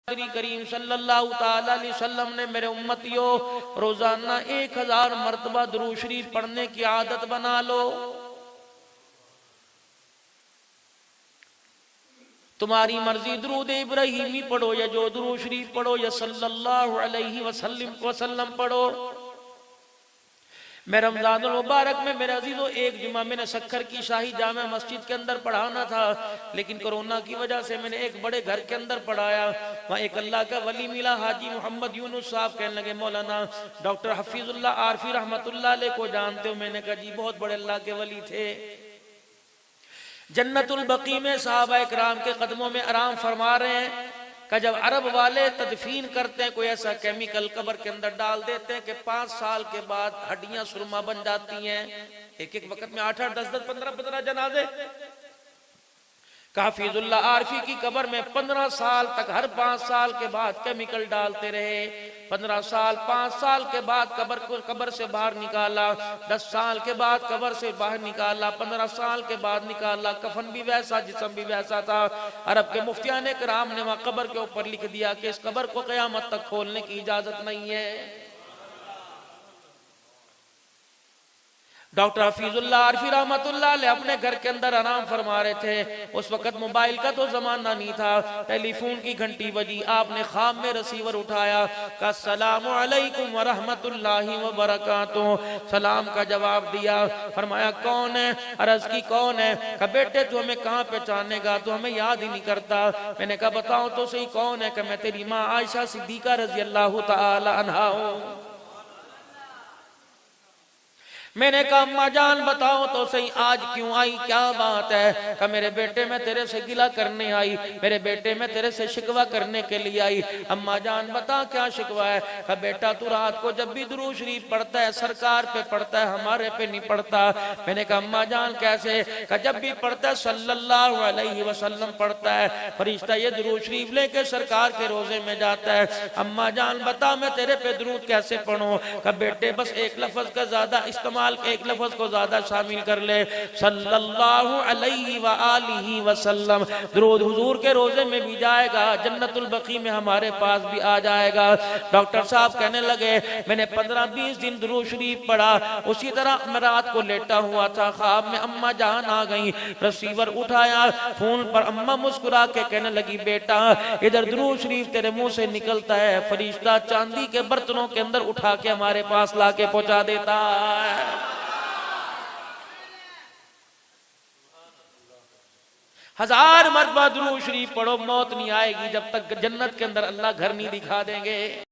करीम सल्लल्लाहु ताला अलैहि वसल्लम ने मेरे उम्मतियों रोजाना 1000 मर्तबा दुरूद शरीफ पढ़ने की आदत बना लो। तुम्हारी मर्जी दुरूद इब्राहिमी पढ़ो या जो दुरूद शरीफ पढ़ो या सल्लल्लाहु अलैहि वसल्लम पढ़ो। मैं रमजानुल मुबारक में मेरे अजीजों एक जुमा मैंने सक्खर की शाही जामा मस्जिद के अंदर पढ़ाना था, लेकिन कोरोना की वजह से मैंने एक बड़े घर के अंदर पढ़ाया। वहाँ एक अल्लाह का वली मिला, हाजी मोहम्मद यूनुस साहब। कहने लगे मौलाना डॉक्टर हफीजुल्लाह आरफी रहमतुल्लाह अलैह को जानते हो? मैंने कहा जी, बहुत बड़े अल्लाह के वली थे। जन्नतुल बकी में सहाबा इकराम के कदमों में आराम फरमा रहे हैं कि जब अरब वाले तदफीन करते हैं कोई ऐसा केमिकल कब्र के अंदर डाल देते हैं कि 5 साल के बाद हड्डियां सुरमा बन जाती हैं। एक एक वक्त में 8-8, 10-10, 15-15 जनाजे। हाफिजुल्लाह आरफी की कब्र में 15 साल तक हर 5 साल के बाद केमिकल डालते रहे। 15 साल, 5 साल के बाद कब्र से बाहर निकाला, 10 साल के बाद कब्र से बाहर निकाला, 15 साल के बाद निकाला। कफन भी वैसा, जिस्म भी वैसा था। अरब के मुफ्तियान कराम ने वहां कब्र के ऊपर लिख दिया कि इस कब्र को क़यामत तक खोलने की इजाजत नहीं है। डॉक्टर हफीजुल्लाह आरफी रहमतुल्लाह अलैह अपने घर के अंदर आराम फरमा रहे थे। उस वक्त मोबाइल का तो जमाना नहीं था। टेलीफोन की घंटी बजी, आपने ख्वाब में रिसीवर उठाया, का सलाम अलैकुम व रहमतुल्लाहि व बरकातुहू। सलाम का जवाब दिया। फरमाया कौन है? अर्ज की कौन है? का बेटे तू हमें कहाँ पहचानेगा, तू हमें याद ही नहीं करता। मैंने कहा बताओ तो सही कौन है? कि मैं तेरी माँ आयशा सिद्दीका रजी अल्लाह तआला अन्हा हूँ। मैंने कहा अम्मा जान बताओ तो सही आज क्यों आई, क्या बात है? कि मेरे बेटे मैं तेरे से गिला करने आई, मेरे बेटे मैं तेरे से शिकवा करने के लिए आई। अम्मा जान बता क्या शिकवा है? कि बेटा तू रात को जब भी दुरूद शरीफ पढ़ता है सरकार पे पढ़ता है, हमारे पे नहीं पढ़ता। मैंने कहा अम्मा जान कैसे? कि जब भी पढ़ता है सल्लल्लाहु अलैहि वसल्लम पढ़ता है, फरिश्ता ये दुरूद शरीफ लेके सरकार के रोजे में जाता है। अम्मा जान बता मैं तेरे पे दुरूद कैसे पढ़ूं? कि बेटे बस एक लफ्ज का ज्यादा इस्तेमाल, एक लफ्ज को ज्यादा शामिल कर ले, सल्लल्लाहु अलैहि व आलिहि वसल्लम। दुरूद हुजूर के रोजे में भी जाएगा, जन्नतुल बकी में हमारे पास भी आ जाएगा। डॉक्टर साहब कहने लगे मैंने 15-20 दिन दुरूद शरीफ पढ़ा। उसी तरह मैं रात को लेटा हुआ था, ख्वाब में अम्मा जान आ गई। रिसीवर उठाया, फोन पर अम्मा मुस्कुरा के कहने लगी बेटा इधर दुरूद शरीफ तेरे मुंह से निकलता है, फरिश्ता चांदी के बर्तनों के अंदर उठा के हमारे पास लाके पहुंचा देता है। 1000 मरतबा दुरूद शरीफ पढ़ो, मौत नहीं आएगी जब तक जन्नत के अंदर अल्लाह घर नहीं दिखा देंगे।